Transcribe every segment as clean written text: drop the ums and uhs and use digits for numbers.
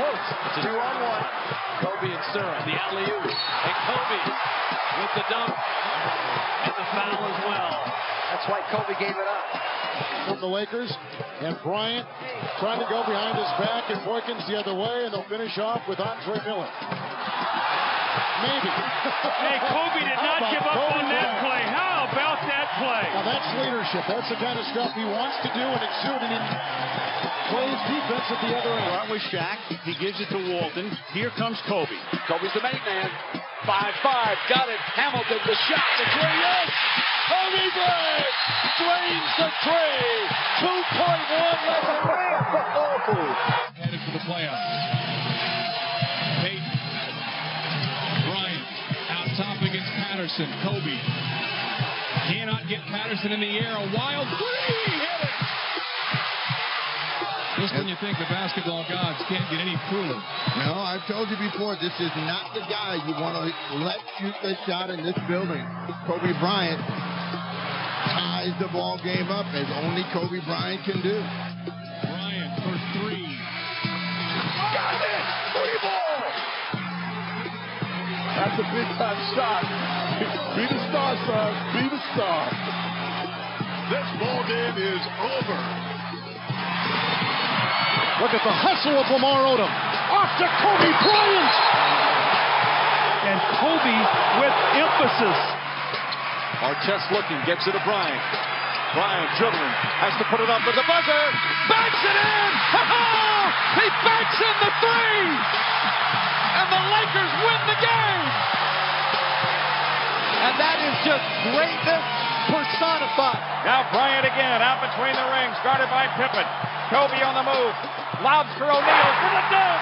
close. 2-on-1. Kobe and Surra, the alley-oop. And Kobe with the dunk and the foul as well. That's why Kobe gave it up. From the Lakers, and Bryant trying to go behind his back, and Boykins the other way, and they'll finish off with Andre Miller. Maybe. Hey, Kobe did not give up on that play. How about that play? Now that's leadership. That's the kind of stuff he wants to do and exude, and he plays defense at the other end. Start with Shaq. He gives it to Walton. Here comes Kobe. Kobe's the main man. 5-5. Got it. Hamilton, the shot. The three. Yes! Kobe Bryant drains the three. 2.1 left to play for Kobe. Headed for the playoffs. Peyton. Bryant out top against Patterson. Kobe cannot get Patterson in the air. A wild three. Hit it. Just when you think the basketball gods can't get any cooler. No, I've told you before, this is not the guy you want to let shoot the shot in this building. Kobe Bryant ties the ball game up as only Kobe Bryant can do. Bryant for three. Got it! Three ball! That's a big-time shot. Be the star, son. Be the star. This ball game is over. Look at the hustle of Lamar Odom. Off to Kobe Bryant! And Kobe with emphasis. Artest looking, gets it to Bryant. Bryant dribbling, has to put it up with the buzzer. Backs it in! He backs in the three! And the Lakers win the game! And that is just greatness personified. Now Bryant again, out between the rings, guarded by Pippen. Kobe on the move. Lobs for O'Neal for the dunk.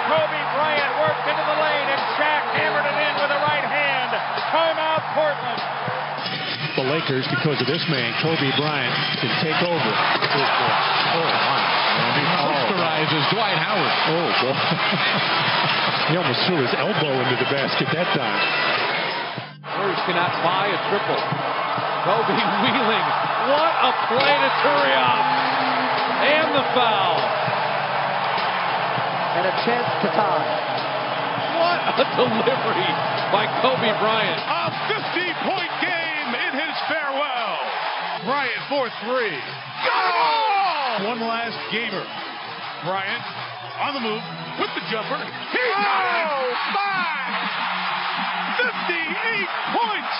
Kobe Bryant worked into the lane, and Shaq hammered it in with the right hand. Timeout, Portland. The Lakers, because of this man, Kobe Bryant, can take over. Oh, my. And he posterizes Dwight Howard. Oh, boy. He almost threw his elbow into the basket that time. Warriors cannot buy a triple. Kobe wheeling. What a play to Turiaf. And the foul. And a chance to tie. What a delivery by Kobe Bryant. A 50-point game in his farewell. Bryant for three. Go! One last gamer. Bryant on the move with the jumper. He got it! 58 points!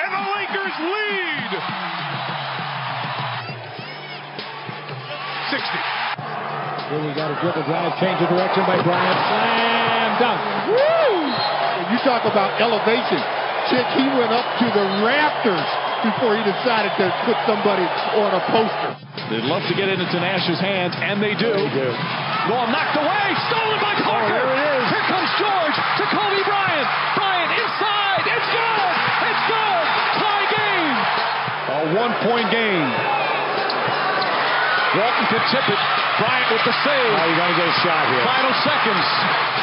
And the Lakers lead! 60. Really got a dribble drive, change of direction by Bryant. Slam dunk. Woo! You talk about elevation. Chick, he went up to the rafters before he decided to put somebody on a poster. They'd love to get it into Nash's hands, and they do. Ball knocked away, stolen by Parker. There it is. Here comes George to Kobe Bryant. Bryant inside. It's good. It's good. Tie game. A one-point game. Walton to tip it. Bryant with the save. Oh, you got to get a shot here. Final seconds.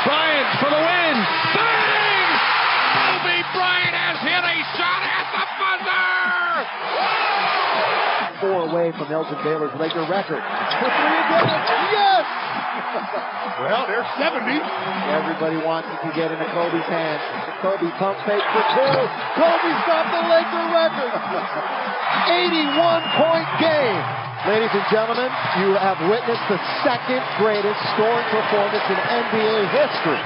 Bryant for the win. Bang! Kobe Bryant has hit a shot at the buzzer. 4 away from Elgin Baylor's Laker record. For three again. Yes! Well, there's 70. Everybody wants it to get into Kobe's hands. Kobe pump fake for 2. Kobe's got the Laker record. 81-point game. Ladies and gentlemen, you have witnessed the second greatest scoring performance in NBA history.